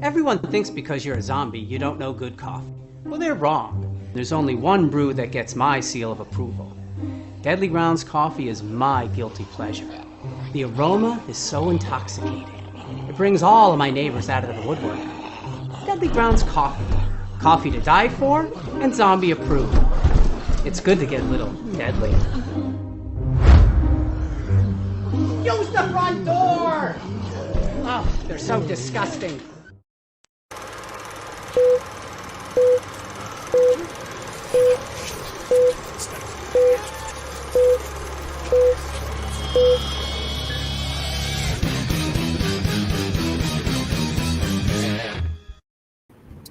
Everyone thinks because you're a zombie, you don't know good coffee. Well, they're wrong. There's only one brew that gets my seal of approval. Deadly Grounds coffee is my guilty pleasure. The aroma is so intoxicating. It brings all of my neighbors out of the woodwork. Deadly Grounds coffee. Coffee to die for and zombie approved. It's good to get a little deadly. Use the front door! Oh, they're so disgusting.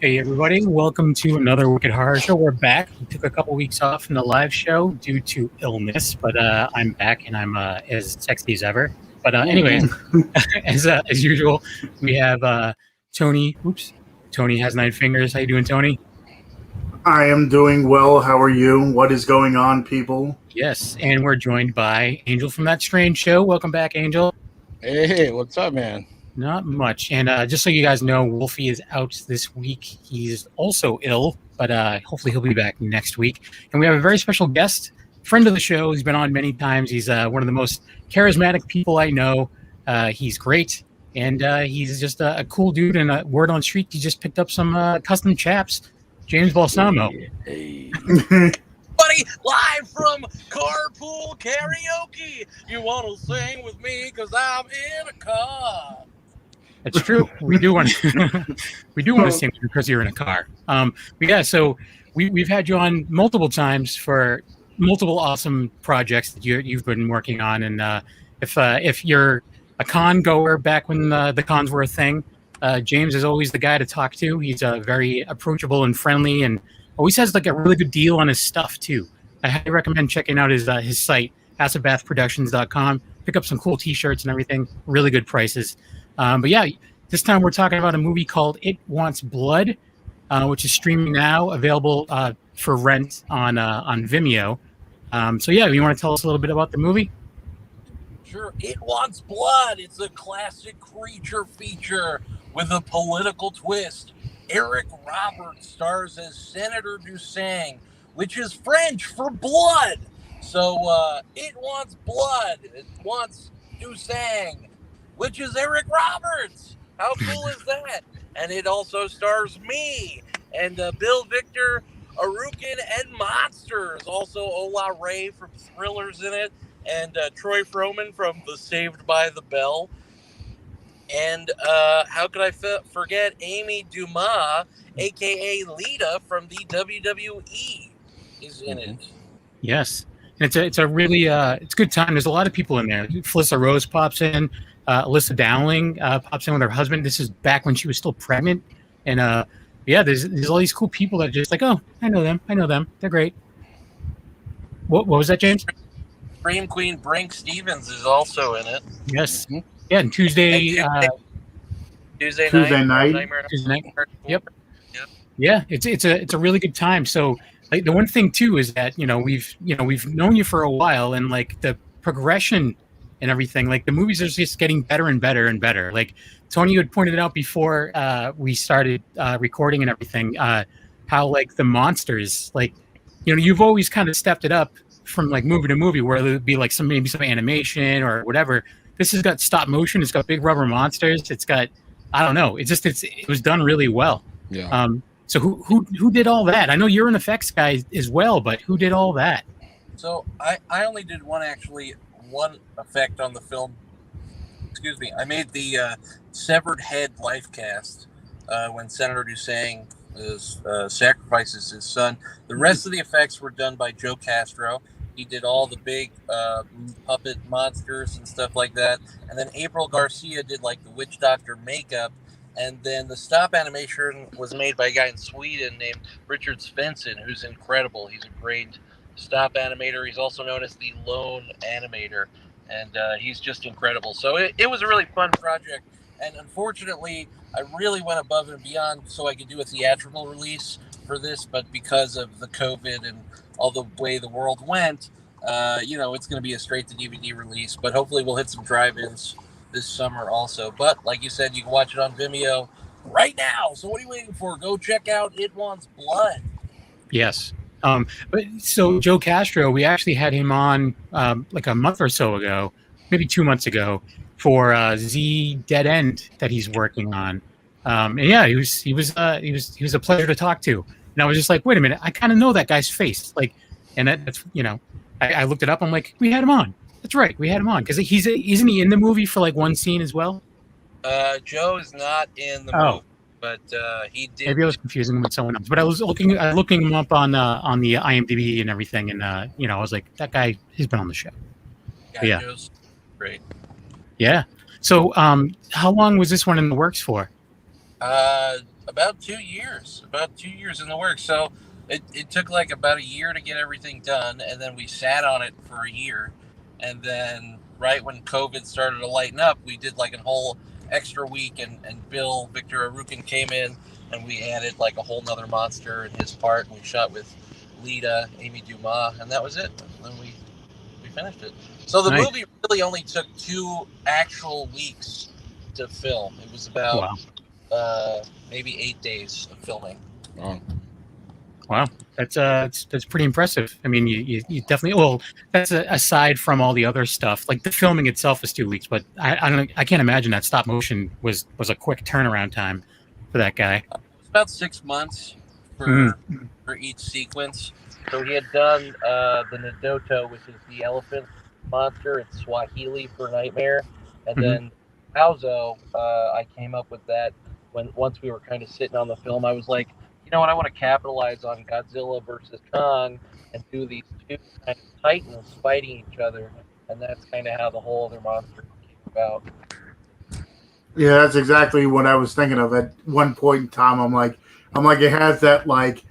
Hey everybody, welcome to another Wicked Horror Show. We're back. We took a couple weeks off from the live show due to illness, but I'm back and I'm as sexy as ever. But anyways, as usual, we have Tony. Oops, Tony has 9 fingers. How you doing, Tony? I am doing well. How are you? What is going on, people? Yes, and we're joined by Angel from That Strange Show. Welcome back, Angel. Hey, what's up, man? Not much. And just so you guys know, Wolfie is out this week. He's also ill, but hopefully he'll be back next week. And we have a very special guest, friend of the show. He's been on many times. He's one of the most charismatic people I know. He's great. And he's just a cool dude. And a word on the street, he just picked up some custom chaps. James Balsamo. Hey. Buddy, live from Carpool Karaoke. You want to sing with me because I'm in a car. That's true. We do want to sing because you're in a car. But yeah, so we've had you on multiple times for multiple awesome projects that you've been working on. And if you're a con goer back when the cons were a thing, James is always the guy to talk to. He's very approachable and friendly, and always has like a really good deal on his stuff too. I highly recommend checking out his site, acidbathproductions.com. Pick up some cool T-shirts and everything. Really good prices. But yeah, this time we're talking about a movie called It Wants Blood, which is streaming now, available for rent on Vimeo. So yeah, you want to tell us a little bit about the movie? Sure. It Wants Blood. It's a classic creature feature with a political twist. Eric Roberts stars as Senator Dusang, which is French for blood. So it wants blood. It wants Dusang, which is Eric Roberts. How cool is that? And it also stars me and Bill Victor, Arukin, and Monsters. Also Ola Ray from Thrillers in it, and Troy Froman from The Saved by the Bell. And how could I forget Amy Dumas, a.k.a. Lita from the WWE, is in it. Yes. It's a really it's a good time. There's a lot of people in there. Felissa Rose pops in. Alyssa Dowling pops in with her husband. This is back when she was still pregnant. And yeah, there's all these cool people that are just like, oh, I know them. They're great. What was that, James? Scream Queen Brink Stevens is also in it. Yes. Yeah, and Tuesday night. Tuesday night. Yep. Yeah, it's a really good time. So like the one thing too is that we've known you for a while, and like the progression and everything, like the movies are just getting better and better and better. Like Tony had pointed out before we started recording and everything, how like the monsters, like you've always kind of stepped it up from like movie to movie, where there would be like maybe some animation or whatever. This has got stop motion. It's got big rubber monsters. It's got, I don't know. It was done really well. Yeah. So who did all that? I know you're an effects guy as well, but who did all that? So I only did one effect on the film. Excuse me. I made the severed head life cast when Senator Dusang sacrifices his son. The rest of the effects were done by Joe Castro. He did all the big puppet monsters and stuff like that. And then April Garcia did like the witch doctor makeup. And then the stop animation was made by a guy in Sweden named Richard Svensson, who's incredible. He's a great stop animator. He's also known as the lone animator. And he's just incredible. So it was a really fun project. And unfortunately, I really went above and beyond so I could do a theatrical release for this. But because of the COVID and all the way the world went, it's going to be a straight to DVD release. But hopefully we'll hit some drive-ins this summer also. But like you said, you can watch it on Vimeo. right now. So what are you waiting for? Go check out It Wants Blood. Yes. But so Joe Castro, we actually had him on like a month or so ago, maybe 2 months ago, for Z Dead End that he's working on. And yeah, he was a pleasure to talk to. And I was just like, wait a minute, I kind of know that guy's face. Like, and that's I looked it up. I'm like, we had him on. That's right, we had him on because isn't he in the movie for like one scene as well? Joe is not in the movie, but he did. Maybe I was confusing him with someone else. But I was looking him up on the IMDb and everything, and I was like, that guy, he's been on the show. Yeah, Joe's great. Yeah. So, how long was this one in the works for? About 2 years. About 2 years in the works. So it took like about a year to get everything done, and then we sat on it for a year, and then right when COVID started to lighten up, we did like a whole extra week, and Victor Arukin came in, and we added like a whole nother monster in his part, and we shot with Lita, Amy Dumas, and that was it. And then we finished it. So the movie really only took 2 actual weeks to film. It was about maybe 8 days of filming. Wow, that's pretty impressive. I mean, you definitely. Well, that's aside from all the other stuff. Like the filming itself was 2 weeks, but I can't imagine that stop motion was a quick turnaround time for that guy. It was about 6 months for each sequence. So he had done the Nadoto, which is the elephant monster. It's Swahili for nightmare, and then Pauzo. I came up with that once we were kind of sitting on the film. I was like, you know what, I want to capitalize on Godzilla versus Kong and do these 2 kind of titans fighting each other, and that's kind of how the whole other monster came about. Yeah, that's exactly what I was thinking of at one point in time. I'm like, it has that like,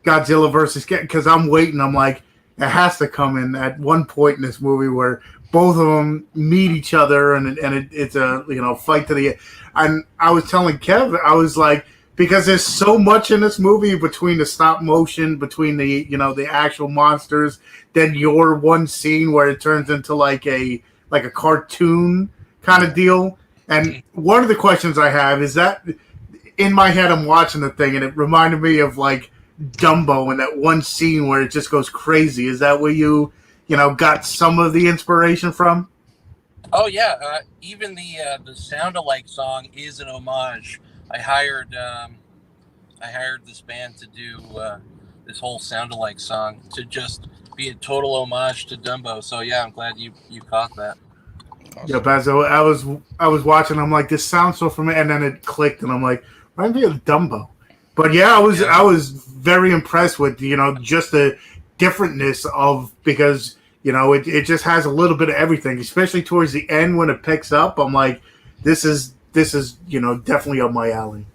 Godzilla versus, because I'm waiting. I'm like, it has to come in at one point in this movie where both of them meet each other, and it's a fight to the. And I was telling Kev, I was like, because there's so much in this movie between the stop motion, between the the actual monsters, then your one scene where it turns into like a cartoon kind of deal. And one of the questions I have is that in my head I'm watching the thing and it reminded me of like Dumbo in that one scene where it just goes crazy. Is that where you got some of the inspiration from? Oh yeah, even the sound-alike song is an homage. I hired this band to do this whole sound-alike song to just be a total homage to Dumbo. So yeah, I'm glad you caught that. Awesome. Yeah, Bazo, I was watching. I'm like, this sounds so familiar, and then it clicked, and I'm like, reminds me of Dumbo. But yeah, I was very impressed with just the differentness of, because it just has a little bit of everything, especially towards the end when it picks up. I'm like, this is definitely up my alley.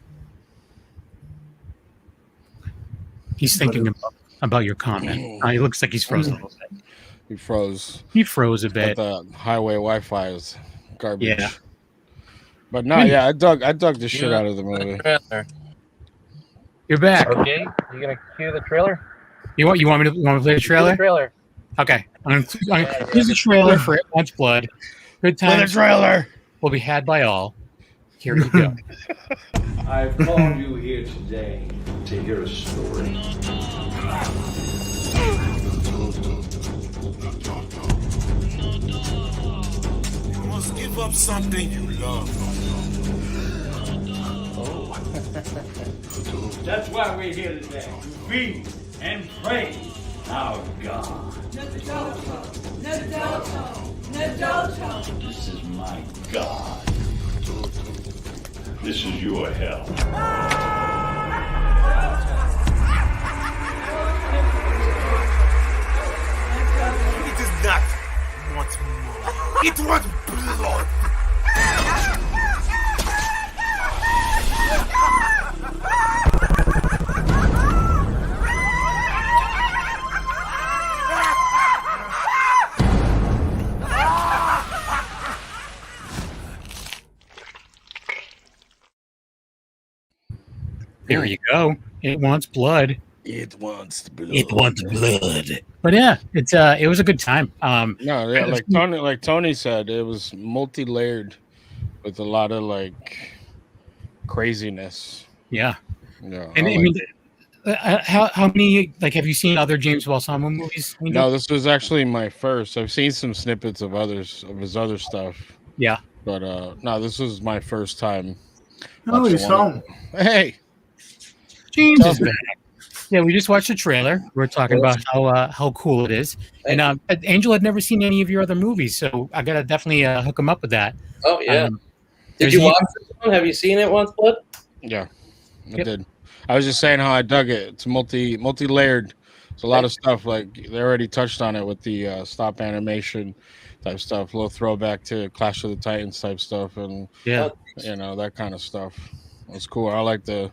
He's thinking about your comment. He looks like he's frozen a little bit. He froze. He froze a bit. The highway Wi-Fi is garbage. Yeah. But no, I dug the shit out of the movie. You're back. Okay, you gonna cue the trailer? You want me to play the trailer? Cue the trailer. Okay. Here's the trailer for It Wants Blood. Good times. Play the trailer. Will be had by all. Here we go. I've called you here today to hear a story. You must give up something you love. Oh. That's why we're here today. To feed and praise our God. Nadoto. This is my God. This is your hell. It is not what more. It was blood. There you go. It wants blood. It wants blood. It wants blood. But yeah, it was a good time. Like Tony said, it was multi-layered with a lot of like craziness. Yeah. Yeah. And I mean, how many have you seen other James Balsamo movies? No, this was actually my first. I've seen some snippets of his other stuff. Yeah. But no, this was my first time. Oh, he's home. Hey, James is back. Yeah, we just watched the trailer. We're talking about how cool it is. And Angel had never seen any of your other movies, so I gotta definitely hook him up with that. Oh yeah. Did you watch this one? Have you seen it once, Bud? Yeah, I did. I was just saying how I dug it. It's multi-layered. It's a lot of stuff. Like they already touched on it with the stop animation type stuff, a little throwback to Clash of the Titans type stuff, and that kind of stuff. It's cool. I like the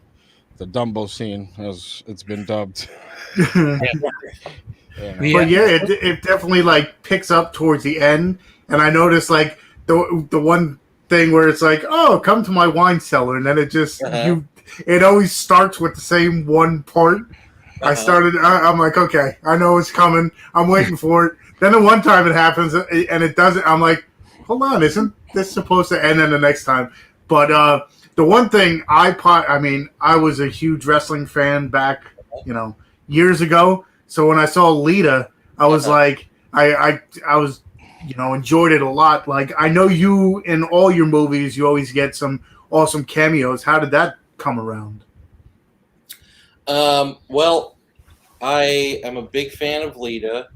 Dumbo scene, as it's been dubbed. But it definitely like picks up towards the end, and I noticed like the one thing where it's like, oh, come to my wine cellar, and then it just it always starts with the same one part. I'm like, okay, I know it's coming. I'm waiting for it. Then the one time it happens and it doesn't, I'm like, hold on, isn't this supposed to end in the next time? But the one thing I was a huge wrestling fan back, years ago. So when I saw Lita, I was like, I was, enjoyed it a lot. Like, I know you in all your movies, you always get some awesome cameos. How did that come around? Well, I am a big fan of Lita,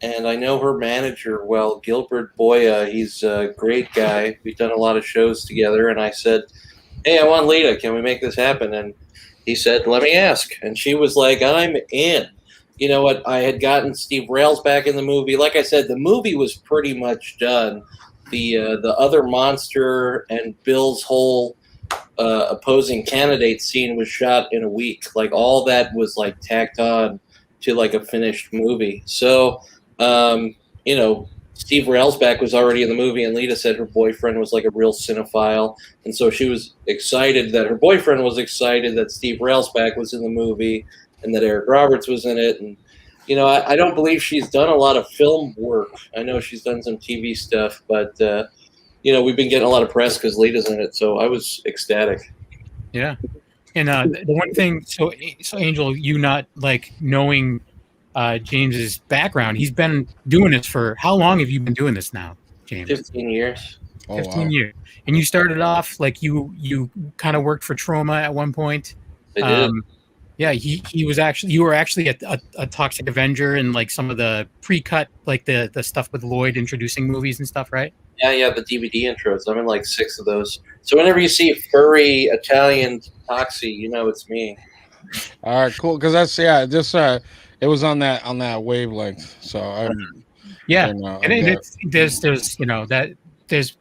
and I know her manager well, Gilbert Boya. He's a great guy. We've done a lot of shows together, and I said, hey, I want Lita. Can we make this happen? And he said, let me ask. And she was like, I'm in. You know what? I had gotten Steve Rails back in the movie. Like I said, the movie was pretty much done. The other monster and Bill's whole opposing candidate scene was shot in a week. Like all that was like tacked on to like a finished movie. So, Steve Railsback was already in the movie, and Lita said her boyfriend was like a real cinephile, and so she was excited that her boyfriend was excited that Steve Railsback was in the movie and that Eric Roberts was in it. And I don't believe she's done a lot of film work. I know she's done some TV stuff, but we've been getting a lot of press because Lita's in it, so I was ecstatic. Yeah, and the one thing, so Angel, you not like knowing James's background. He's been doing this for how long have you been doing this now, James? 15 years. 15 years. And you started off like you kind of worked for Trauma at one point. I did. Yeah, you were actually a Toxic Avenger and like some of the pre-cut, like the stuff with Lloyd introducing movies and stuff, right? Yeah, the DVD intros. I'm in like 6 of those. So whenever you see furry Italian Toxie, it's me. All right, cool. Because that's it was on that wavelength. So there's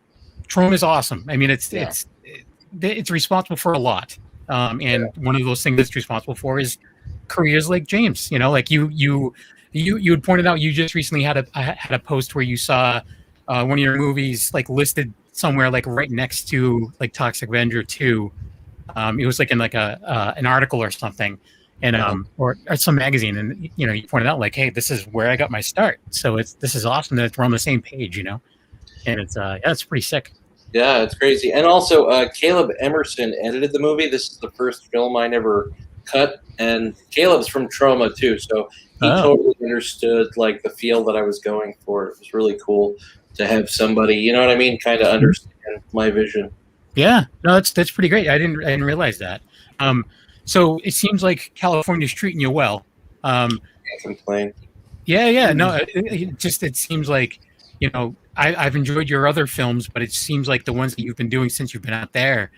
Trauma is awesome. I mean, it's responsible for a lot. And one of those things it's responsible for is careers like James. Like you had pointed out, you just recently had a post where you saw one of your movies like listed somewhere like right next to like Toxic Avenger 2. It was like in like an article or something, and or some magazine, and you pointed out like, hey, this is where I got my start. So this is awesome that we're on the same page, and it's pretty sick. Yeah, it's crazy. And also, Caleb Emerson edited the movie. This is the first film I never cut, and Caleb's from Trauma too, so he totally understood like the feel that I was going for. It was really cool to have somebody, kind of understand my vision. Yeah, no, that's pretty great. I didn't realize that. So it seems like California's treating you well. Can't complain. Yeah. No, it seems like I've enjoyed your other films, but it seems like the ones that you've been doing since you've been out there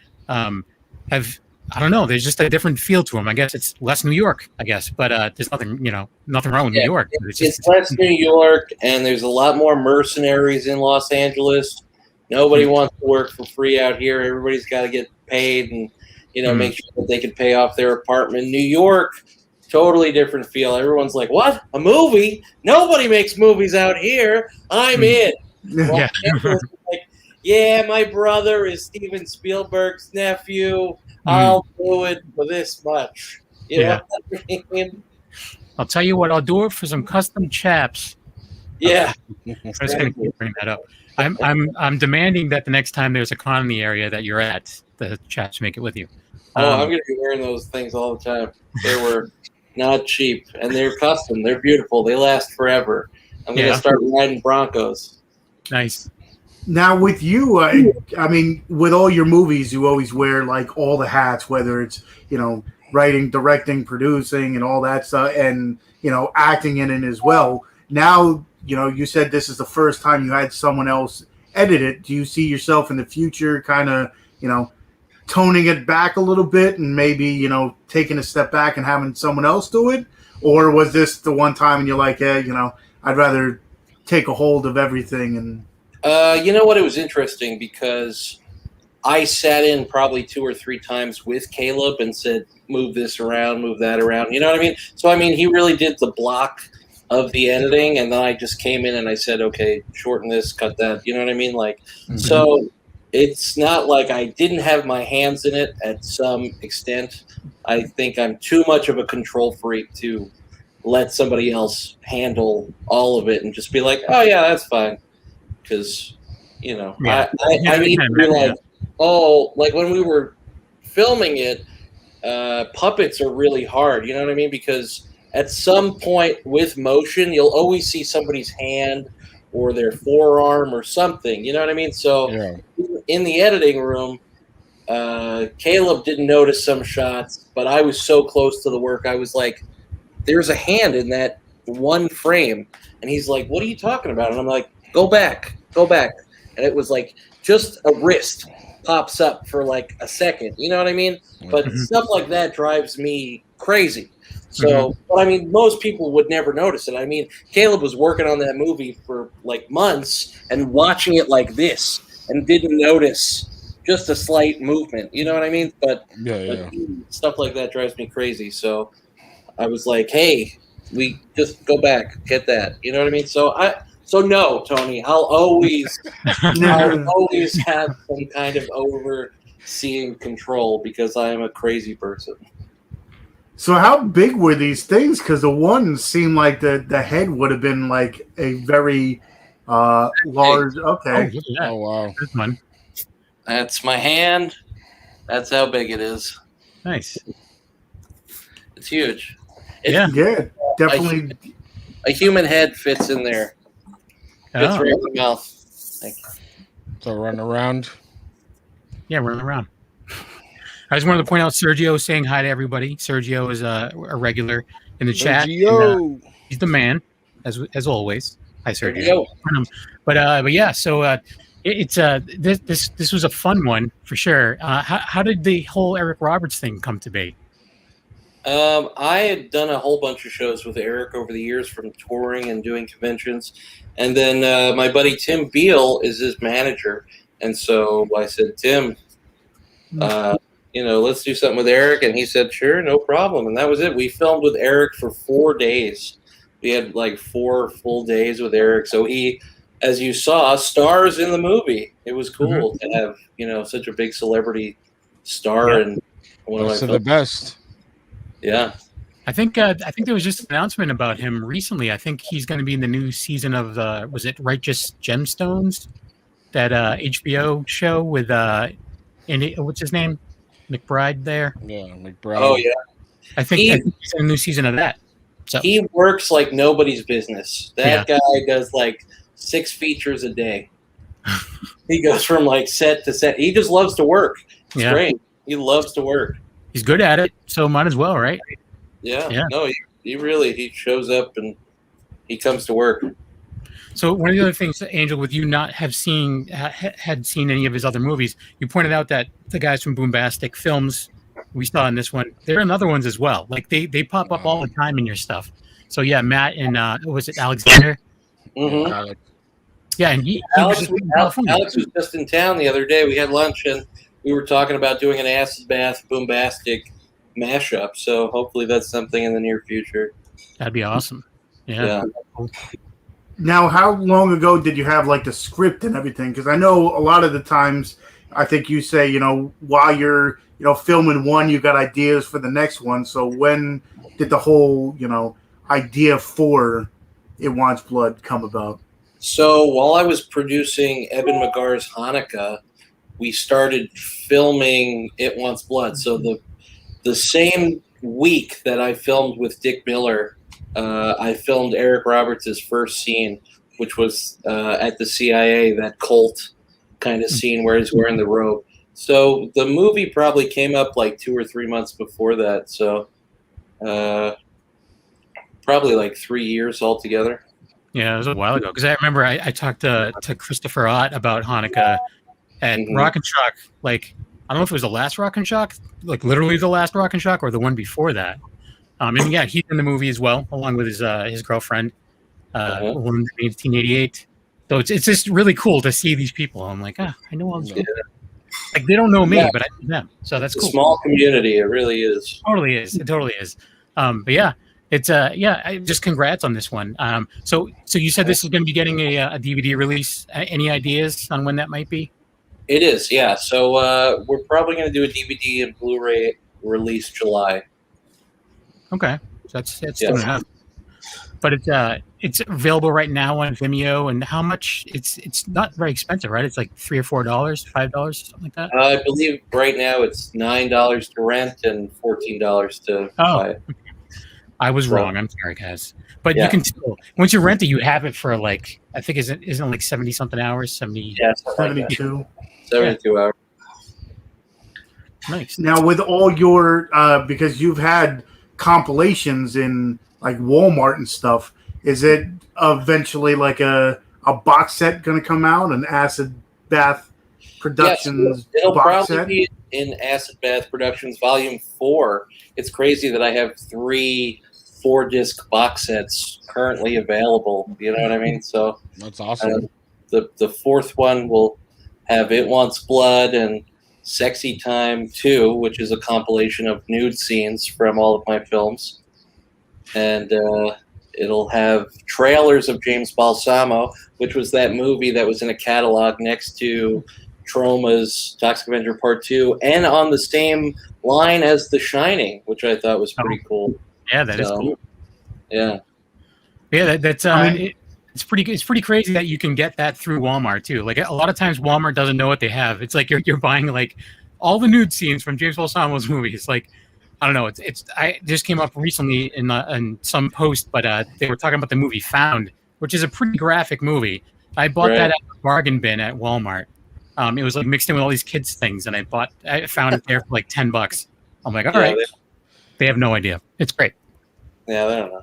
I don't know. There's just a different feel to them. I guess it's less New York. I guess, but there's nothing wrong with New York. It's less New York, and there's a lot more mercenaries in Los Angeles. Nobody wants to work for free out here. Everybody's got to get paid and make sure that they can pay off their apartment. New York, totally different feel. Everyone's like, "What? A movie? Nobody makes movies out here. I'm in." Yeah. Yeah, my brother is Steven Spielberg's nephew. I'll do it for this much. You know what I mean? I'll tell you what, I'll do it for some custom chaps. Yeah. I was going to bring that up. I'm demanding that the next time there's a con in the area that you're at, the chaps make it with you. I'm going to be wearing those things all the time. They were not cheap, and they're custom. They're beautiful. They last forever. I'm going to start riding Broncos. Nice. Now with you, I mean, with all your movies, you always wear like all the hats, whether it's, you know, writing, directing, producing, and all that stuff, and, you know, acting in it as well. Now, you know, you said this is the first time you had someone else edit it. Do you see yourself in the future kind of, you know, toning it back a little bit and maybe, you know, taking a step back and having someone else do it? Or was this the one time and you're like, you know, I'd rather take a hold of everything? And you know what? It was interesting because I sat in probably 2 or 3 times with Caleb and said, move this around, move that around. You know what I mean? So, I mean, he really did the block of the editing, and then I just came in and I said, okay, shorten this, cut that. You know what I mean? Like, so it's not like I didn't have my hands in it at some extent. I think I'm too much of a control freak to let somebody else handle all of it and just be like, oh, yeah, that's fine. Because, you know, I need to be like, oh, like when we were filming it, puppets are really hard. You know what I mean? Because at some point with motion, you'll always see somebody's hand or their forearm or something. You know what I mean? So in the editing room, Caleb didn't notice some shots, but I was so close to the work. I was like, there's a hand in that one frame. And he's like, what are you talking about? And I'm like, go back. And it was like just a wrist pops up for like a second. You know what I mean? But stuff like that drives me crazy. So, but I mean, most people would never notice it. I mean, Caleb was working on that movie for like months and watching it like this and didn't notice just a slight movement. You know what I mean? But stuff like that drives me crazy. So I was like, hey, we just go back, get that. You know what I mean? So no, Tony, I'll always have some kind of overseeing control because I am a crazy person. so how big were these things? Because the one seemed like the head would have been like a very large. Okay. Oh wow. This one. That's my hand. That's how big it is. Nice. It's huge. Yeah, definitely. A human head fits in there. Fits right in the mouth. So run around. Yeah, running around. I just wanted to point out Sergio saying hi to everybody. Sergio is a regular in the chat. And, he's the man, as always. Hi, Sergio. But yeah, so this was a fun one for sure. How did the whole Eric Roberts thing come to be? I had done a whole bunch of shows with Eric over the years, from touring and doing conventions, and then my buddy Tim Beal is his manager, and so I said, Tim, you know, let's do something with Eric, and he said, sure, no problem, and that was it. We filmed with Eric for 4 days. We had like 4 full days with Eric, so he, as you saw, stars in the movie. It was cool to have, you know, such a big celebrity star and one of my films. The best. Yeah. I think there was just an announcement about him recently. I think he's going to be in the new season of was it Righteous Gemstones, that HBO show with what's his name, McBride there. Yeah, McBride. Oh yeah. I think he's in a new season of that. So he works like nobody's business. That guy does like 6 features a day. He goes from like set to set. He just loves to work. It's great. He loves to work. He's good at it, so might as well, right? Yeah. No, he shows up and he comes to work. So one of the other things, Angel, with you not had seen any of his other movies, you pointed out that the guys from Boombastic Films we saw in this one, they're in other ones as well. Like they pop up all the time in your stuff. So yeah, Matt and was it Alexander? Mm-hmm. Yeah, and Alex was just in town the other day. We had lunch and we were talking about doing an Acid Bath Boombastic mashup. So hopefully that's something in the near future. That'd be awesome. Yeah. Now, how long ago did you have like the script and everything? Because I know a lot of the times, I think you say, you know, while you're, you know, filming one, you got ideas for the next one. So when did the whole, you know, idea for It Wants Blood come about? So while I was producing Eben McGar's Hanukkah, we started filming It Wants Blood. So the same week that I filmed with Dick Miller, I filmed Eric Roberts' first scene, which was at the CIA, that cult kind of scene where he's wearing the robe. So the movie probably came up like 2 or 3 months before that. So probably like 3 years altogether. Yeah, it was a while ago because I remember I talked to Christopher Ott about Hanukkah at Rock and Shock. Like, I don't know if it was the last Rock and Shock, like literally the last Rock and Shock, or the one before that. And yeah, he's in the movie as well, along with his girlfriend, one in 1988. So it's just really cool to see these people. I'm like, I know all these people. Like, they don't know me, but I know them. So that's cool. Small community, it really is. Totally is. It totally is. But yeah, it's just congrats on this one. So you said this is going to be getting a DVD release. Any ideas on when that might be? It is, yeah. So we're probably going to do a DVD and Blu-ray release July. Okay, so that's soon enough. But it's available right now on Vimeo. And how much? It's not very expensive, right? It's like $3 or $4, $5, something like that. I believe right now it's $9 to rent and $14 to buy it. I was wrong. I'm sorry, guys. But you can still, once you rent it, you have it for like, I think isn't it like 70 something hours? 70. Yeah, 72. 72 hours. Nice. Now, with all your because you've had compilations in like Walmart and stuff, is it eventually like a box set going to come out, an Acid Bath Productions it'll box probably set? be in Acid Bath Productions Volume 4. It's crazy that I have 3 4-disc box sets currently available. You know what I mean? So That's awesome. the fourth one will have It Wants Blood and Sexy Time 2, which is a compilation of nude scenes from all of my films. And it'll have trailers of James Balsamo, which was that movie that was in a catalog next to Troma's Toxic Avenger Part 2, and on the same line as The Shining, which I thought was pretty cool. Yeah, that is cool. Yeah. Yeah, that's it's pretty crazy that you can get that through Walmart too. Like, a lot of times Walmart doesn't know what they have. It's like you're buying like all the nude scenes from James Balsamo's movies. Like, I don't know. I just came up recently in some post, but they were talking about the movie Found, which is a pretty graphic movie. I bought that at the bargain bin at Walmart. It was like mixed in with all these kids things, and I found it there for like $10. I'm like, all right. They have no idea. It's great. Yeah, they don't know.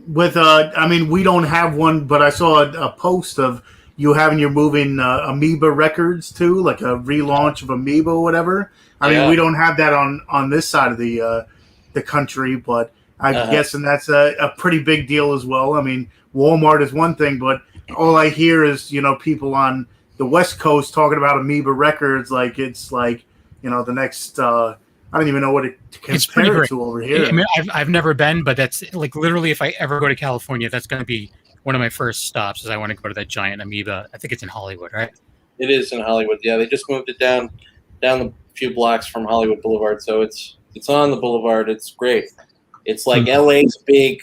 With I mean, we don't have one, but I saw a post of you having your moving Amoeba Records too, like a relaunch of Amoeba or whatever. I mean, we don't have that on this side of the country, but I'm guessing that's a pretty big deal as well. I mean, Walmart is one thing, but all I hear is people on the West Coast talking about Amoeba Records like it's like the next. I don't even know what to compare it to over here. I mean, I've never been, but that's like literally, if I ever go to California, that's going to be one of my first stops. Is I want to go to that giant Amoeba. I think it's in Hollywood, right? It is in Hollywood. Yeah, they just moved it down the few blocks from Hollywood Boulevard, so it's on the boulevard. It's great. It's like LA's big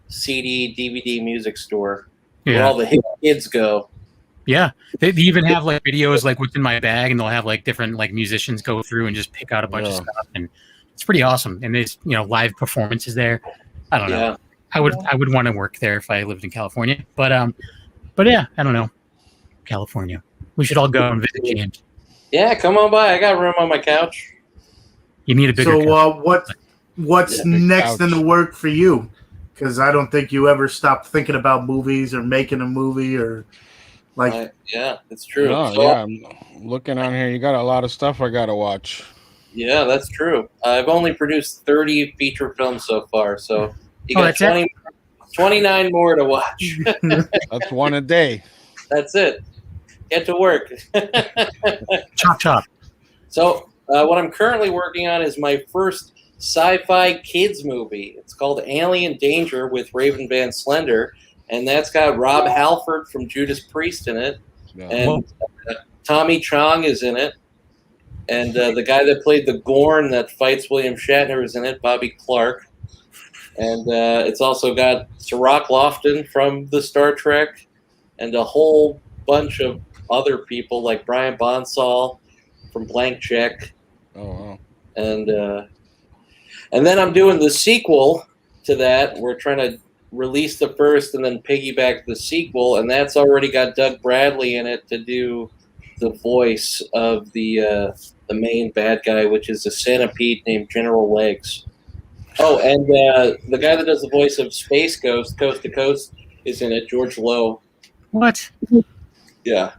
CD, DVD music store where all the hip kids go. Yeah, they even have like videos like what's in my bag, and they'll have like different like musicians go through and just pick out a bunch of stuff, and it's pretty awesome. And there's live performances there. I don't know. I would want to work there if I lived in California, but yeah, I don't know. California, we should all go and visit James. Yeah, come on by. I got room on my couch. You need a bigger. So what's next in the work for you? Because I don't think you ever stopped thinking about movies or making a movie or. Yeah, it's true. Oh, yeah, I'm looking on here. You got a lot of stuff I got to watch. Yeah, that's true. I've only produced 30 feature films so far, so you got 29 more to watch. That's one a day. That's it. Get to work. Chop, chop. So what I'm currently working on is my first sci-fi kids movie. It's called Alien Danger with Raven Van Slender. And that's got Rob Halford from Judas Priest in it. Yeah. And Tommy Chong is in it. And the guy that played the Gorn that fights William Shatner is in it, Bobby Clark. And it's also got Cirroc Lofton from the Star Trek and a whole bunch of other people like Brian Bonsall from Blank Check. Oh wow. And then I'm doing the sequel to that. We're trying to release the first and then piggyback the sequel, and that's already got Doug Bradley in it to do the voice of the main bad guy, which is a centipede named General Legs. Oh, and the guy that does the voice of Space Ghost, Coast to Coast, is in it, George Lowe. What? Yeah.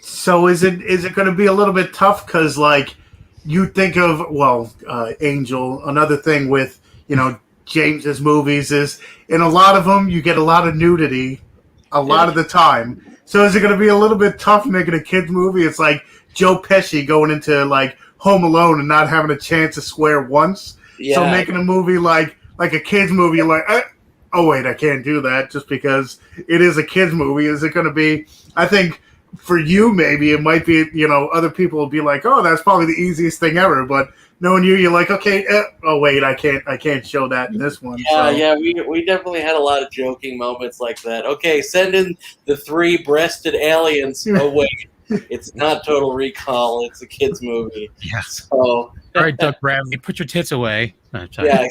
So is it going to be a little bit tough because like you think of Angel? Another thing with James's movies is in a lot of them you get a lot of nudity, a lot of the time. So is it going to be a little bit tough making a kids movie? It's like Joe Pesci going into like Home Alone and not having a chance to swear once. Yeah. So making a movie like a kids movie, you're like, oh wait, I can't do that just because it is a kids movie. Is it going to be? I think for you maybe it might be. Other people will be like, oh, that's probably the easiest thing ever. But knowing you're like, okay, oh wait, I can't show that in this one. Yeah, we definitely had a lot of joking moments like that. Okay, send in the 3-breasted aliens. Oh wait, it's not Total Recall. It's a kids movie. Yeah. So, all right, Doug Bradley, put your tits away. No, yeah.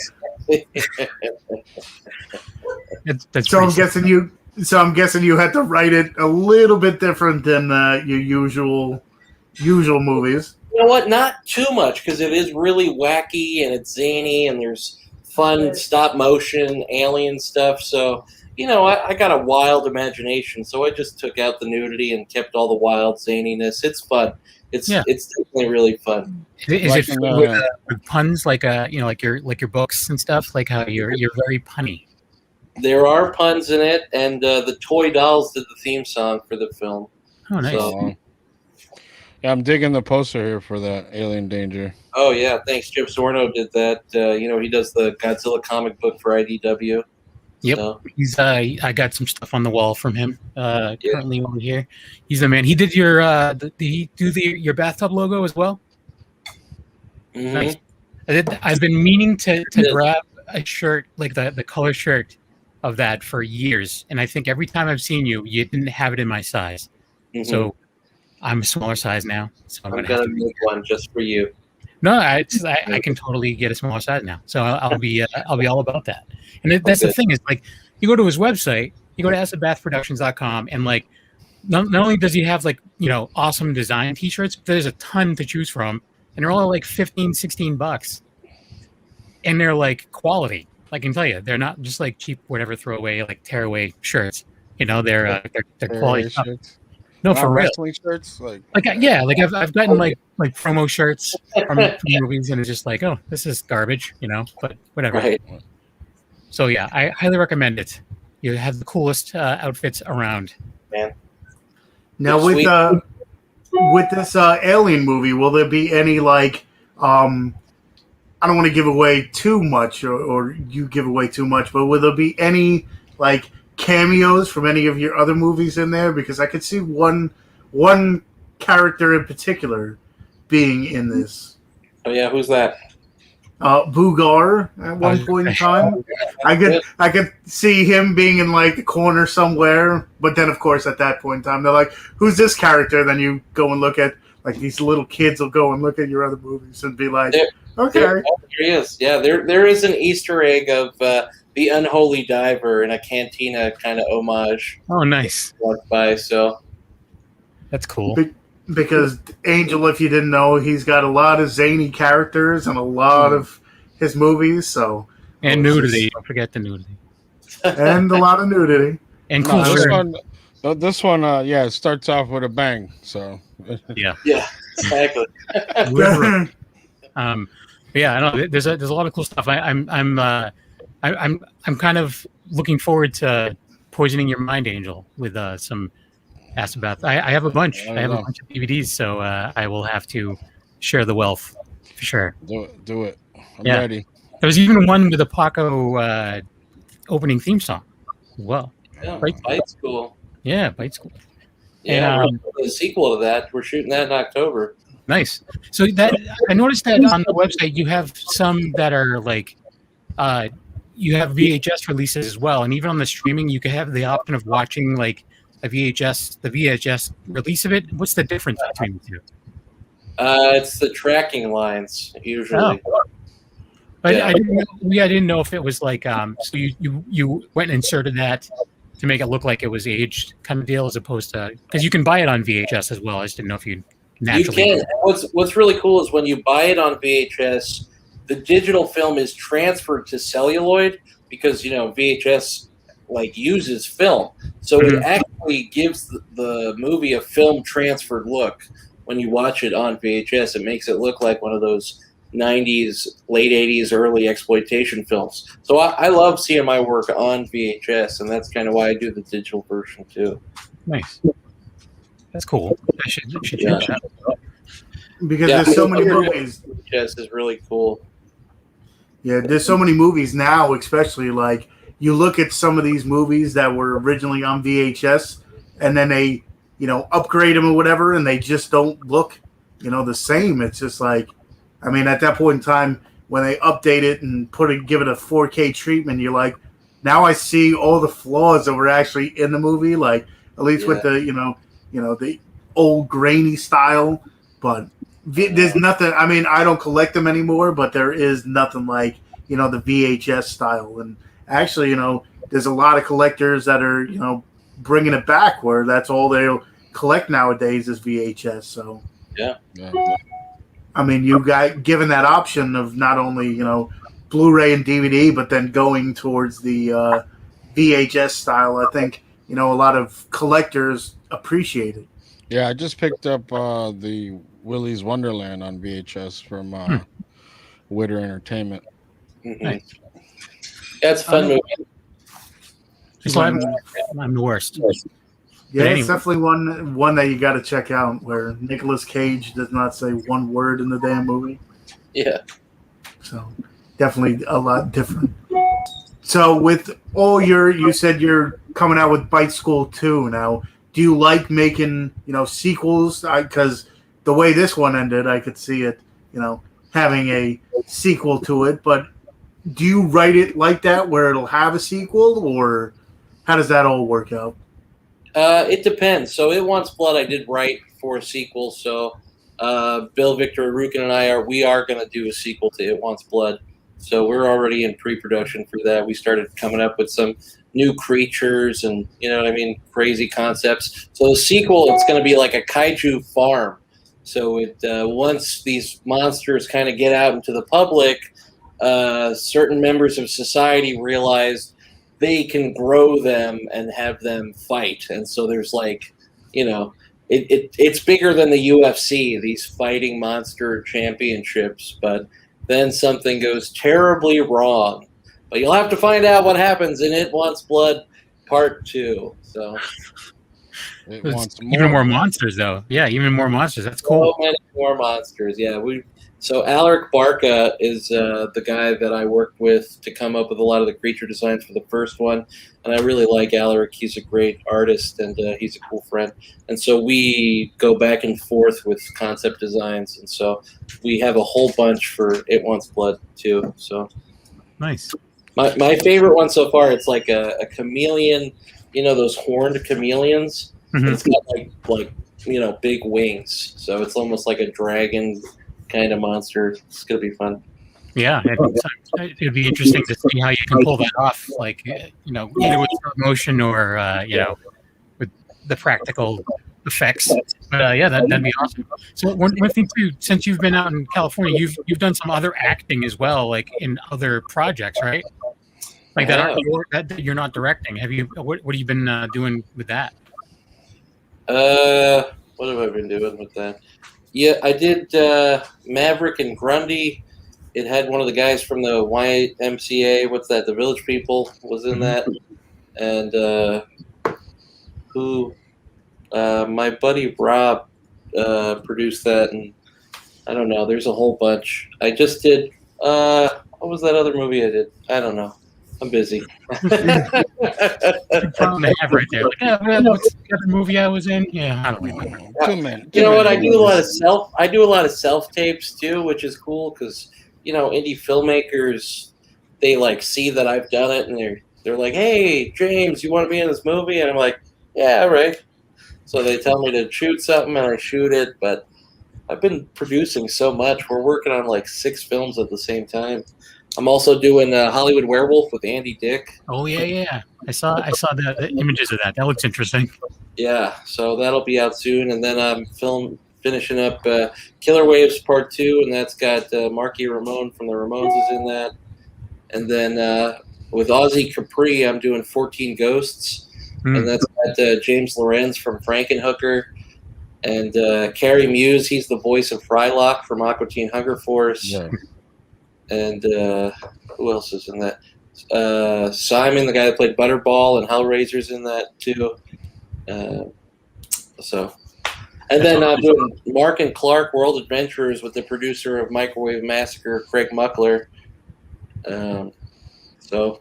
that's So I'm pretty guessing you. So I'm guessing you had to write it a little bit different than your usual movies. You know what? Not too much because it is really wacky and it's zany and there's fun stop motion alien stuff. So I got a wild imagination, so I just took out the nudity and kept all the wild zaniness. It's fun. It's definitely really fun. Is it filled with puns like like your books and stuff? Like how you're very punny. There are puns in it, and the Toy Dolls did the theme song for the film. Oh, nice. So, yeah, I'm digging the poster here for that Alien Danger. oh yeah, thanks. Chip Zorno did that. He does the Godzilla comic book for IDW. Yep, So, he's I got some stuff on the wall from him currently over here. He's the man. He did your did he do your bathtub logo as well? mhm. Nice. I've been meaning to grab a shirt like the color shirt of that for years, and I think every time I've seen you didn't have it in my size. Mhm. So I'm a smaller size now. So I'm I'm gonna have gonna to. make one just for you. No, I can totally get a smaller size now. So I'll be all about that. And that's the thing is like you go to his website, you go to acidbathproductions.com, and like not only does he have like awesome design t-shirts, but there's a ton to choose from, and they're all like $15-$16, and they're like quality. I can tell you, they're not just like cheap whatever throwaway like tearaway shirts. They're quality stuff. No, for real. Wrestling shirts, like I've gotten like promo shirts from movies, and it's just like, oh, this is garbage, but whatever. Right. So yeah, I highly recommend it. You have the coolest outfits around. Man. Now Sweet. with this Alien movie, will there be any like I don't want to give away too much or you give away too much, but will there be any like cameos from any of your other movies in there? Because I could see one character in particular being in this. Oh yeah, who's that? Boogar at one point in time. I could see him being in like the corner somewhere, but then of course at that point in time they're like, who's this character? Then you go and look at like these little kids will go and look at your other movies and be like, okay. There he is. Yeah, there is an Easter egg of the Unholy Diver in a cantina kind of homage. Oh, nice. Walked by, so That's cool. Because Angel, if you didn't know, he's got a lot of zany characters and a lot of his movies. So And nudity. Don't forget the nudity. and a lot of nudity. And cool this shirt. one, it starts off with a bang. So Yeah. yeah, exactly. Literally. Yeah, I know. There's a lot of cool stuff. I'm kind of looking forward to poisoning your mind, Angel, with some Ask About. I have a bunch. I have a bunch of DVDs, so I will have to share the wealth for sure. do it. I'm Yeah. ready. There was even one with the Paco opening theme song as well. Yeah, Right. Bite's cool. Yeah, Bite School. Yeah, And, the sequel to that, we're shooting that in October. Nice. So that I noticed that on the website you have some that are like you have VHS releases as well, and even on the streaming you can have the option of watching like the VHS release of it? What's the difference between the two? It's the tracking lines usually. Oh. But Yeah. I didn't know if it was like so you went and inserted that to make it look like it was aged kind of deal, as opposed to, because you can buy it on VHS as well. I just didn't know if you naturally. You can. What's really cool is when you buy it on VHS, the digital film is transferred to celluloid because VHS like uses film, so it actually gives the movie a film transferred look. When you watch it on VHS, it makes it look like one of those 90s, late 80s, early exploitation films. So I love seeing my work on VHS, and that's kind of why I do the digital version too. Nice. That's cool. I should check that out. Because there's so many movies. VHS is really cool. Yeah, there's so many movies now, especially like you look at some of these movies that were originally on VHS, and then they, upgrade them or whatever, and they just don't look, the same. It's just like, I mean, at that point in time, when they update it and give it a 4K treatment, you're like, now I see all the flaws that were actually in the movie, like at least with the, the old grainy style. But there's nothing. I mean, I don't collect them anymore, but there is nothing like the VHS style. And actually, there's a lot of collectors that are bringing it back where that's all they'll collect nowadays is VHS. So yeah. I mean, you got given that option of not only Blu-ray and DVD, but then going towards the VHS style. I think a lot of collectors appreciate it. Yeah, I just picked up the Willy's Wonderland on VHS from Witter Entertainment. Mm-hmm. Nice. That's a fun movie. So I'm the worst. Yeah, Anyway. it's definitely one that you got to check out, where Nicolas Cage does not say one word in the damn movie. Yeah. So definitely a lot different. So with all you said you're coming out with Bite School 2 now. Do you like making, sequels? Because the way this one ended, I could see it, having a sequel to it. But do you write it like that, where it'll have a sequel, or how does that all work out? It depends. So It Wants Blood I did write for a sequel. So Bill, Victor, Arukin, and we are going to do a sequel to It Wants Blood. So we're already in pre-production for that. We started coming up with some new creatures and, crazy concepts. So the sequel, it's going to be like a kaiju farm. So once these monsters kind of get out into the public, certain members of society realize they can grow them and have them fight. And so there's like, it's bigger than the UFC, these fighting monster championships, but then something goes terribly wrong. But you'll have to find out what happens in It Wants Blood Part 2. So It wants even more monsters, though. Yeah, even more monsters. That's cool. So many more monsters. Yeah, So Alaric Barca is the guy that I worked with to come up with a lot of the creature designs for the first one, and I really like Alaric. He's a great artist, and he's a cool friend. And so we go back and forth with concept designs, and so we have a whole bunch for It Wants Blood too. So Nice. my favorite one so far, it's like a chameleon, those horned chameleons. Mhm. It's got like big wings, so it's almost like a dragon kind of monster. It's gonna be fun. Yeah, it'd be interesting to see how you can pull that off, like either with stop motion or with the practical effects. But yeah, that'd be awesome. So one thing too, since you've been out in California, you've done some other acting as well, like in other projects, right? Like that you're not directing. Have you? What have you been doing with that? What have I been doing with that? Yeah, I did Maverick and Grundy. It had one of the guys from the YMCA. What's that? The Village People was in that, and my buddy Rob produced that, and I don't know. There's a whole bunch. I just did. What was that other movie I did? I don't know. I'm busy. Problem to have right there. Like, what's the other movie I was in? Yeah, I don't remember. You know what? I do a lot of self tapes too, which is cool because indie filmmakers, they like see that I've done it and they're like, "Hey, James, you want to be in this movie?" And I'm like, Yeah, right. So they tell me to shoot something, and I shoot it. But I've been producing so much. We're working on like 6 films at the same time. I'm also doing Hollywood Werewolf with Andy Dick. Oh yeah. I saw the images of that. That looks interesting. Yeah, so that'll be out soon, and then I'm finishing up Killer Waves Part 2, and that's got Marky Ramone from the Ramones is in that. And then with Ozzy Capri, I'm doing 14 Ghosts, and that's got James Lorenz from Frankenhooker, and Carrie Muse, he's the voice of Frylock from Aqua Teen Hunger Force. Yeah. And who else is in that? Simon, the guy that played Butterball, and Hellraiser's in that too. And then I'm doing Mark and Clark World Adventurers with the producer of Microwave Massacre, Craig Muckler. So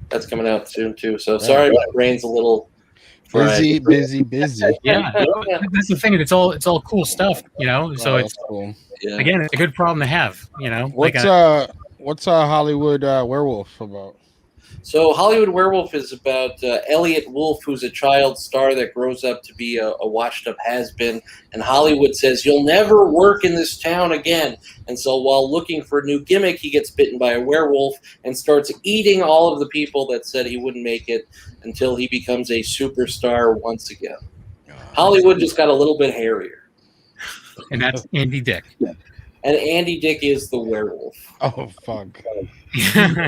that's coming out soon too. So sorry, my brain's a little busy. Yeah, that's the thing. It's all cool stuff, you know. So it's cool. Yeah. Again, it's a good problem to have, you know. What's Hollywood Werewolf about? So Hollywood Werewolf is about Elliot Wolf, who's a child star that grows up to be a washed-up has-been, and Hollywood says, you'll never work in this town again. And so while looking for a new gimmick, he gets bitten by a werewolf and starts eating all of the people that said he wouldn't make it until he becomes a superstar once again. Hollywood just got a little bit hairier. And that's Andy Dick. And Andy Dick is the werewolf. Oh, fuck. Yeah.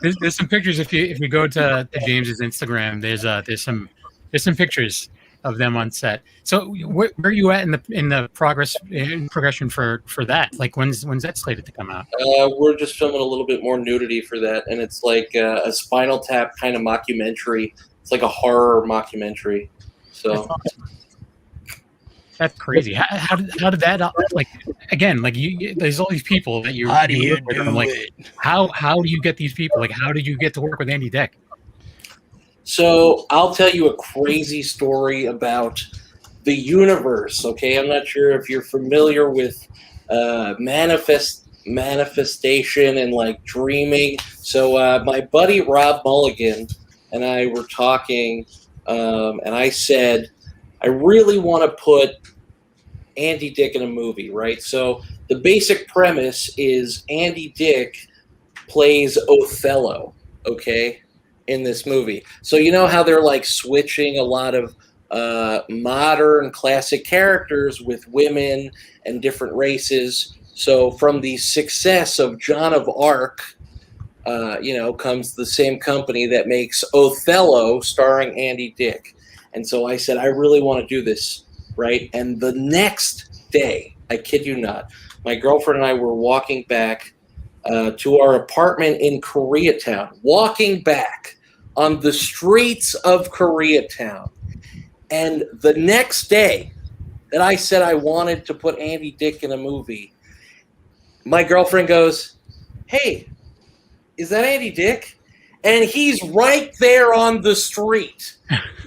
There's some pictures if you go to James's Instagram. There's some pictures of them on set. So where are you at in the progression for that? Like when's that slated to come out? We're just filming a little bit more nudity for that, and it's like a Spinal Tap kind of mockumentary. It's like a horror mockumentary. So. That's awesome. That's crazy. How did that like again? Like there's all these people that you. How do you do it? How do you get these people? Like how did you get to work with Andy Dick? So I'll tell you a crazy story about the universe. Okay, I'm not sure if you're familiar with manifestation and like dreaming. So my buddy Rob Mulligan and I were talking, and I said, I really want to put Andy Dick in a movie, right? So the basic premise is Andy Dick plays Othello, okay, in this movie. So you know how they're like switching a lot of modern classic characters with women and different races. So from the success of Joan of Arc, comes the same company that makes Othello starring Andy Dick. And so I said, I really want to do this, right? And the next day, I kid you not, my girlfriend and I were walking back to our apartment in Koreatown, walking back on the streets of Koreatown. And the next day that I said I wanted to put Andy Dick in a movie, my girlfriend goes, hey, is that Andy Dick? And he's right there on the street.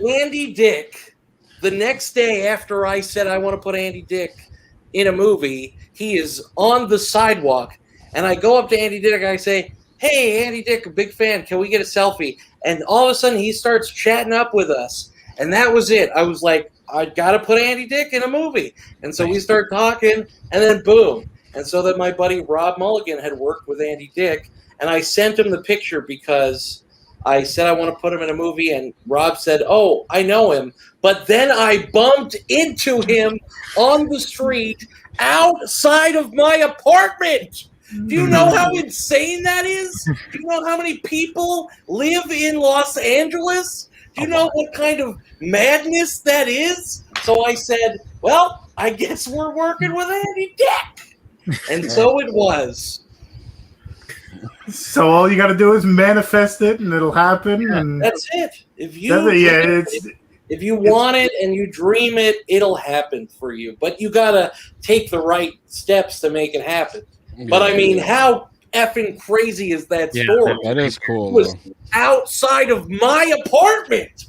Andy Dick, the next day after I said I want to put Andy Dick in a movie, he is on the sidewalk. And I go up to Andy Dick and I say, hey, Andy Dick, a big fan. Can we get a selfie? And all of a sudden he starts chatting up with us. And that was it. I was like, I got to put Andy Dick in a movie. And so we start talking, and then boom. And so then my buddy Rob Mulligan had worked with Andy Dick. And I sent him the picture because I said I want to put him in a movie, and Rob said, oh, I know him. But then I bumped into him on the street outside of my apartment. Do you know how insane that is? Do you know how many people live in Los Angeles? Do you know what kind of madness that is? So I said, well, I guess we're working with Andy Dick. And so it was. So all you got to do is manifest it, and it'll happen. Yeah, and that's it. If you want it and you dream it, it'll happen for you. But you got to take the right steps to make it happen. But I mean, how effing crazy is that story? That is cool. It was outside of my apartment.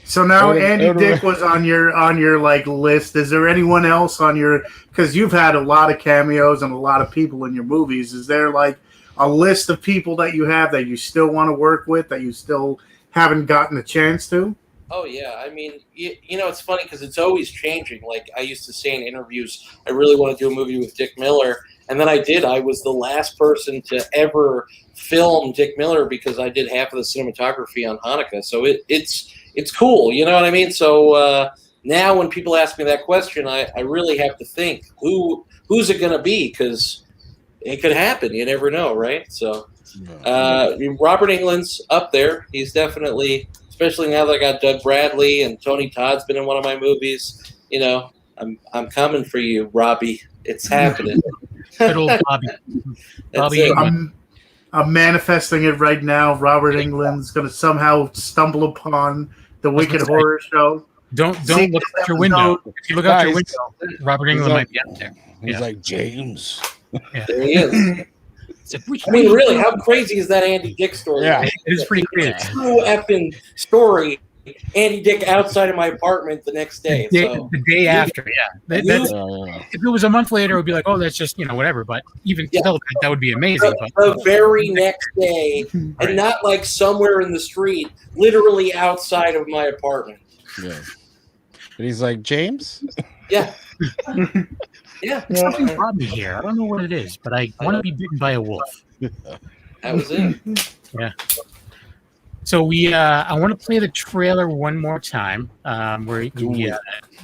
So now Andy Dick was on your like list. Is there anyone else on your, because you've had a lot of cameos and a lot of people in your movies. Is there like a list of people that you have that you still want to work with, that you still haven't gotten a chance to? Oh yeah, I mean, you know, it's funny because it's always changing. Like I used to say in interviews, I really want to do a movie with Dick Miller, and then I did. I was the last person to ever film Dick Miller because I did half of the cinematography on Hanukkah. So it's cool, you know what I mean? So now when people ask me that question, I really have to think who's it going to be, because it could happen. You never know, right? So Robert Englund's up there. He's definitely. Especially now that I got Doug Bradley and Tony Todd's been in one of my movies, you know, I'm coming for you, Robbie. It's happening. Good old Bobby. Bobby. I'm manifesting it right now. Robert Englund's going to somehow stumble upon the Wicked Horror Show. Don't look out your window. If you look out your window, Robert Englund might be out there. He's like, James. Yeah. There he is. I mean, really, how crazy is that Andy Dick story? Yeah, it is pretty crazy. True effing story. Andy Dick outside of my apartment the next day. The day after, yeah. If it was a month later, it would be like, oh, that's just, whatever. But even still, that would be amazing. The very next day, and not like somewhere in the street, literally outside of my apartment. Yeah. And he's like, James? Yeah. Yeah. Something brought me here. I don't know what it is, but I want to be bitten by a wolf. That was it. Yeah. So I want to play the trailer one more time. Where we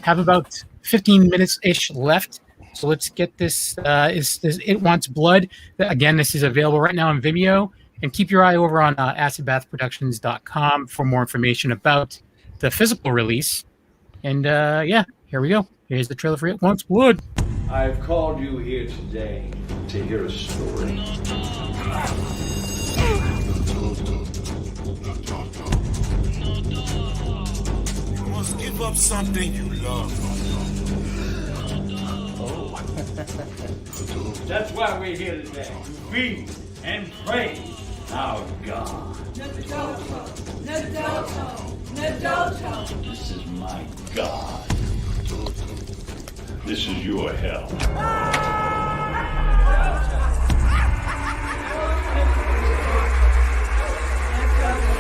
have about 15 minutes-ish left. So let's get this. It Wants Blood. Again, this is available right now on Vimeo. And keep your eye over on acidbathproductions.com for more information about the physical release. And here we go. Here's the trailer for It Wants Blood. I've called you here today to hear a story. You must give up something you love. Oh. That's why we're here today. To feed and praise our God. Nadoto. This is my God. This is your hell.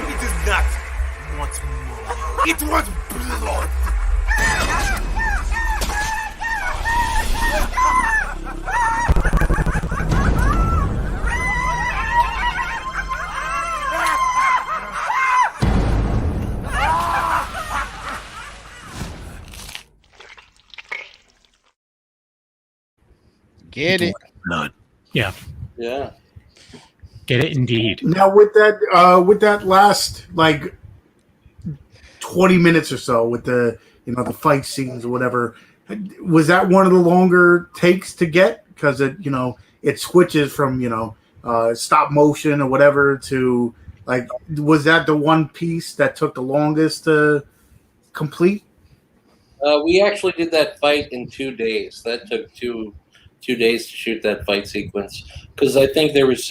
It is not once more. It was blood. Get it. Blood. Yeah. Yeah. Get it indeed. Now with that last 20 minutes or so with the the fight scenes or whatever, was that one of the longer takes to get, because it switches from stop motion or whatever to was that the one piece that took the longest to complete? We actually did that fight in 2 days. That took two days to shoot that fight sequence, because I think there's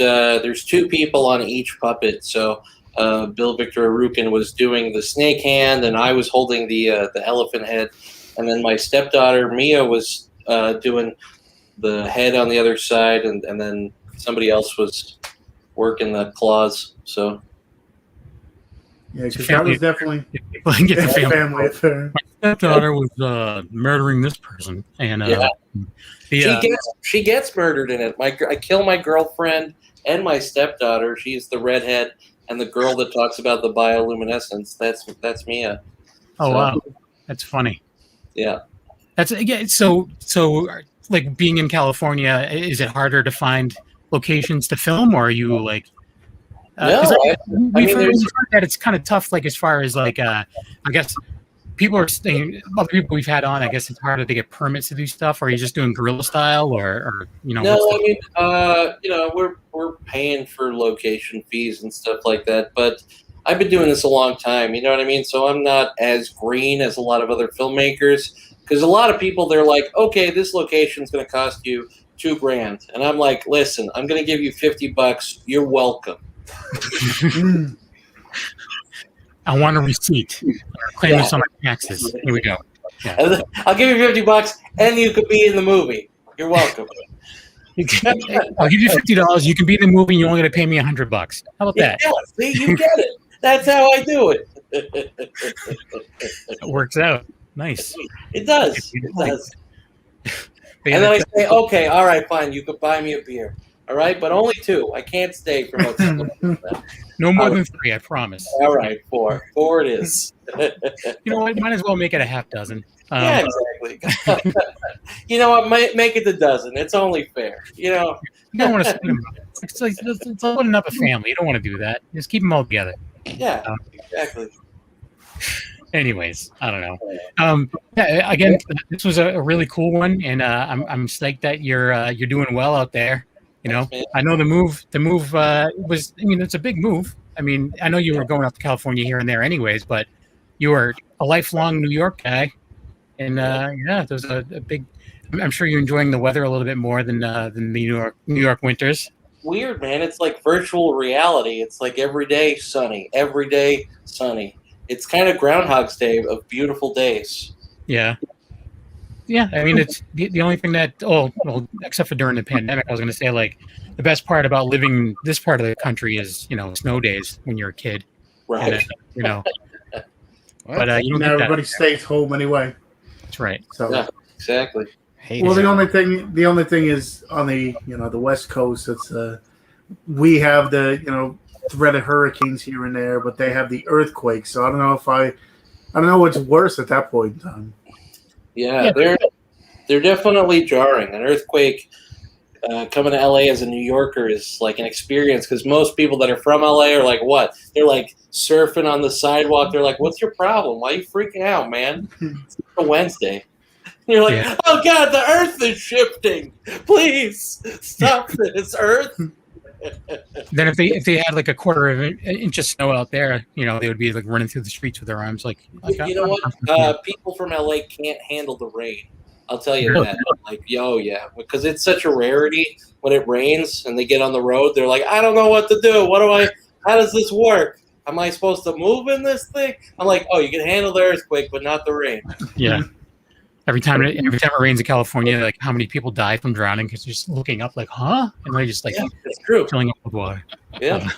two people on each puppet. So Bill Victor Arukin was doing the snake hand, and I was holding the elephant head, and then my stepdaughter Mia was doing the head on the other side, and then somebody else was working the claws. So yeah, because that was definitely a family affair. My stepdaughter was murdering this person, and she gets murdered in it. I kill my girlfriend and my stepdaughter. She's the redhead, and the girl that talks about the bioluminescence. That's Mia. Oh wow, that's funny. Yeah, that's So like being in California, is it harder to find locations to film, or are you like? No, we've heard that it's kind of tough. Like as far as I guess. People are saying, other people we've had on, I guess it's harder to get permits to do stuff. Or are you just doing guerrilla style, or No, I mean, we're paying for location fees and stuff like that. But I've been doing this a long time. You know what I mean? So I'm not as green as a lot of other filmmakers, because a lot of people, they're like, okay, this location's going to cost you $2,000, and I'm like, listen, I'm going to give you $50. You're welcome. I want a receipt. Claim this on my taxes. Here we go. Yeah. I'll give you $50, and you could be in the movie. You're welcome. I'll give you $50. You can be in the movie, and you only got to pay me $100. How about that? Yeah, see, you get it. That's how I do it. It works out. Nice. It does. It does. But And then I say, okay, all right, fine, you could buy me a beer. All right, but only 2. I can't stay for much longer than that. no more than 3, I promise. All right, 4. 4 it is. You know what? Might as well make it a half dozen. Yeah, exactly. You know what? Make it a dozen. It's only fair. You know. You don't want to split them up. It's like splitting up a family. You don't want to do that. Just keep them all together. Yeah, exactly. Anyways, I don't know. Yeah, again, this was a really cool one, and I'm stoked that you're doing well out there. You know, I know the move was. I mean, it's a big move. I mean, I know you were going up to California here and there, anyways, but you were a lifelong New York guy, and yeah, there's a big. I'm sure you're enjoying the weather a little bit more than the New York winters. Weird, man. It's like virtual reality. It's like every day sunny. Every day sunny. It's kind of Groundhog's Day of beautiful days. Yeah. Yeah, I mean, it's the only thing that, well, except for during the pandemic, I was going to say, like, the best part about living this part of the country is, you know, snow days when you're a kid. Right. And, you know. But you don't now get everybody that. stays home anyway. That's right. So Yeah, exactly. well, the only thing is on the the West Coast. It's we have the threat of hurricanes here and there, but they have the earthquakes. So I don't know what's worse at that point in time. Yeah, they're definitely jarring. An earthquake coming to LA as a New Yorker is like an experience because most people that are from LA are like, what? They're like surfing on the sidewalk. They're like, what's your problem? Why are you freaking out, man? It's a Wednesday. And you're like, oh God, the earth is shifting. Please stop this, earth. Then if they had like a quarter of an inch of snow out there, you know, they would be like running through the streets with their arms like You know what? People from LA can't handle the rain. I'll tell you that. Like, yeah, because it's such a rarity when it rains and they get on the road. They're like, I don't know what to do. How does this work? Am I supposed to move in this thing? I'm like, oh, you can handle the earthquake, but not the rain. Yeah. Every time it rains in California, like how many people die from drowning because just looking up like, huh? And they're just like, yeah, it's true. Filling up with water. Yeah.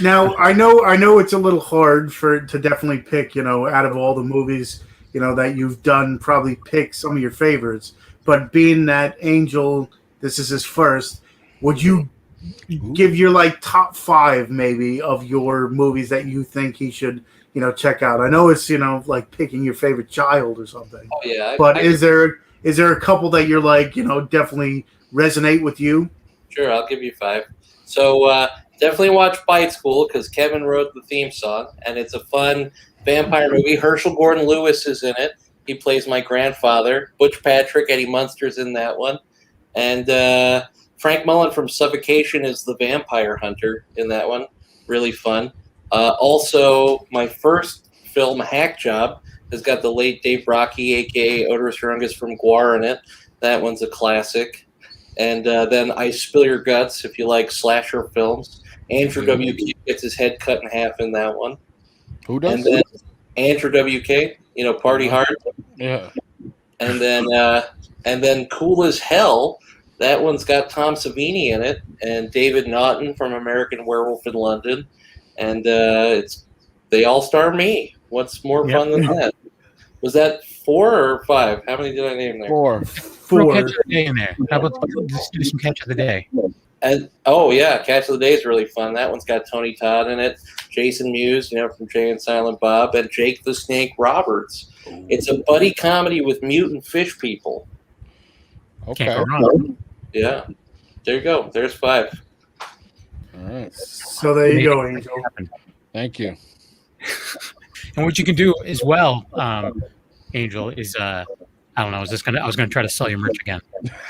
Now I know it's a little hard to definitely pick, out of all the movies, that you've done, probably pick some of your favorites. But being that Angel, this is his first, would you give your like top 5 maybe of your movies that you think he should, check out? I know it's, like picking your favorite child or something. Oh yeah. But is there a couple that you're like, definitely resonate with you? Sure, I'll give you 5. So definitely watch Bite School because Kevin wrote the theme song, and it's a fun vampire movie. Herschel Gordon-Lewis is in it. He plays my grandfather. Butch Patrick, Eddie Munster's in that one. And Frank Mullen from Suffocation is the vampire hunter in that one. Really fun. Also, my first film, Hack Job, has got the late Dave Brocky, a.k.a. Oderus Urungus from Guar in it. That one's a classic. And then I Spill Your Guts, if you like slasher films. Andrew W.K. gets his head cut in half in that one. Who does? And then Andrew W.K., Party Hard. Yeah. And then Cool as Hell, that one's got Tom Savini in it and David Naughton from American Werewolf in London. And they all star me. What's more fun than that? Was that 4 or 5? How many did I name there? 4. Throw Catch of the Day in there. How about just do some Catch of the Day? And oh yeah, Catch of the Day is really fun. That one's got Tony Todd in it, Jason Mewes, from Jay and Silent Bob, and Jake the Snake Roberts. It's a buddy comedy with mutant fish people. Okay. Can't go wrong. Yeah. There you go. There's 5. All right. So there you go, Angel. Thank you. And what you can do as well, Angel, is I don't know. I was gonna try to sell your merch again.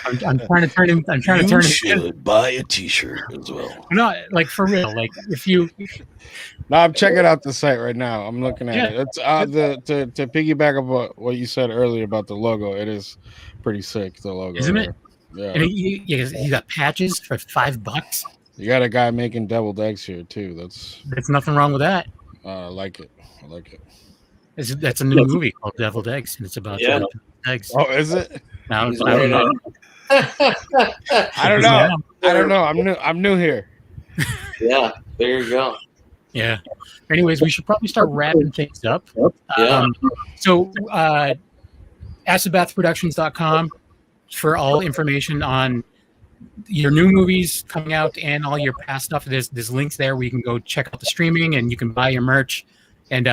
I'm trying to turn him. You should buy a T-shirt as well. No, like for real. Like if you. No, I'm checking out the site right now. I'm looking at it. It's to piggyback about what you said earlier about the logo. It is pretty sick. The logo, Isn't it? Yeah. And he got patches for $5. You got a guy making deviled eggs here too. There's nothing wrong with that. I like it. That's a new movie called Deviled Eggs, and it's about deviled eggs. Oh, is it? No, I don't know. I don't know. I'm new here. Yeah, there you go. Yeah. Anyways, we should probably start wrapping things up. Yeah. So, acidbathproductions.com for all information on your new movies coming out and all your past stuff. There's links there where you can go check out the streaming and you can buy your merch. And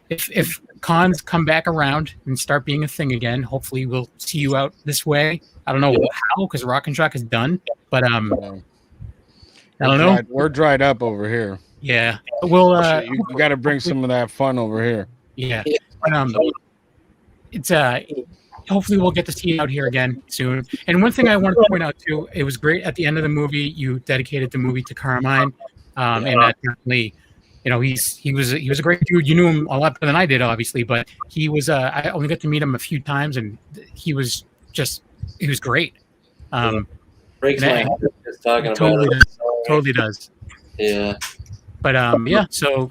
if cons come back around and start being a thing again, hopefully we'll see you out this way. I don't know how, because Rock and Shock is done, but I don't know. We're dried up over here. Yeah, we'll. You got to bring some of that fun over here. Yeah, but, it's hopefully we'll get to see you out here again soon. And one thing I wanted to point out too, it was great at the end of the movie. You dedicated the movie to Carmine, and that definitely, he was a great dude. You knew him a lot better than I did, obviously, but he was. I only got to meet him a few times, and he was great. Breaks my heart just talking totally about it. Totally does. Yeah. But so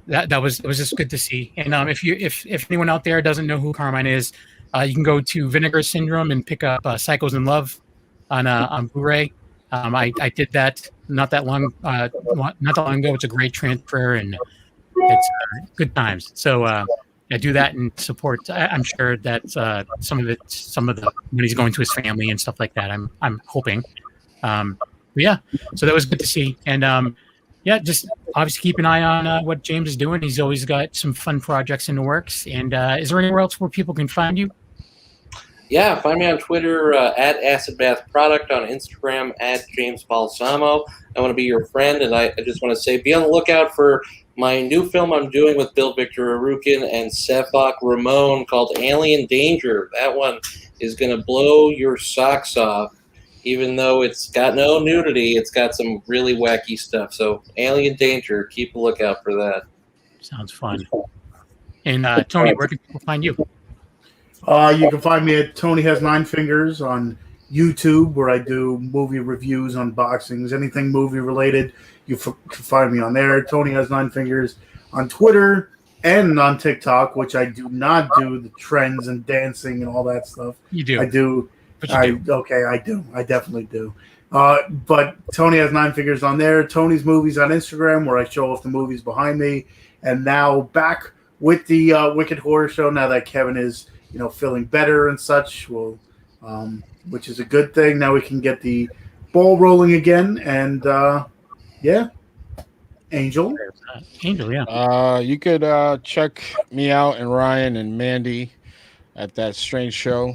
that was just good to see. And if anyone out there doesn't know who Carmine is, you can go to Vinegar Syndrome and pick up Psychos in Love on Blu-ray. I did that not that long ago. It's a great transfer and it's good times. So I do that and support. I'm sure that some of the money's going to his family and stuff like that. I'm hoping. Yeah, so that was good to see. And just obviously keep an eye on what James is doing. He's always got some fun projects in the works. And is there anywhere else where people can find you? Yeah, find me on Twitter at Acid Bath Product, on Instagram at James Balsamo. I want to be your friend, and I just want to say be on the lookout for my new film I'm doing with Bill Victor Arukin and Sefak Ramon called Alien Danger. That one is going to blow your socks off. Even though it's got no nudity, it's got some really wacky stuff. So Alien Danger, keep a lookout for that. Sounds fun. And Tony, where can people find you? You can find me at Tony Has Nine Fingers on YouTube, where I do movie reviews, unboxings, anything movie related. You can find me on there. Tony Has Nine Fingers on Twitter and on TikTok, which I do not do the trends and dancing and all that stuff. You do. I do. I do. I definitely do. But Tony Has Nine Fingers on there. Tony's Movies on Instagram, where I show off the movies behind me. And now back with the Wicked Horror Show, now that Kevin is, feeling better and such, which is a good thing. Now we can get the ball rolling again. And, Angel, yeah. You could check me out and Ryan and Mandy at That Strange Show,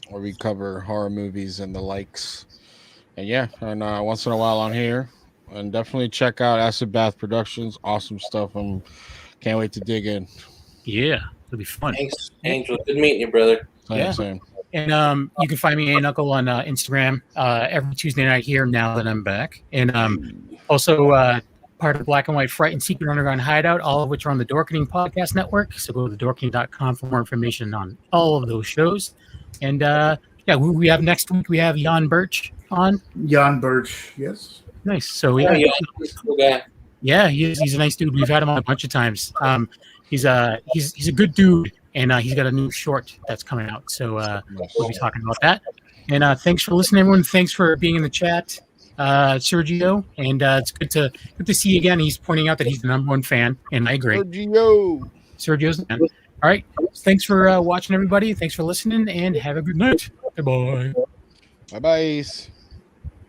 where we cover horror movies and the likes. And once in a while on here. And definitely check out Acid Bath Productions. Awesome stuff. Can't wait to dig in. Yeah, it'll be fun. Thanks, Angel. Good meeting you, brother. Same. And you can find me A-Knuckle on Instagram every Tuesday night here now that I'm back. And also part of Black and White Fright and Secret Underground Hideout, all of which are on the Dorkening Podcast Network. So go to dorkening.com for more information on all of those shows. And we have next week, we have Jan Birch on. Jan Birch, yes. Nice. So he's a cool guy. Yeah, he's a nice dude. We've had him on a bunch of times. He's a good dude, and he's got a new short that's coming out. So we'll be talking about that. And thanks for listening, everyone. Thanks for being in the chat, Sergio. And it's good to see you again. He's pointing out that he's the #1 fan, and I agree. Sergio's the man. All right. Thanks for watching, everybody. Thanks for listening, and have a good night. Bye-bye. Bye-bye.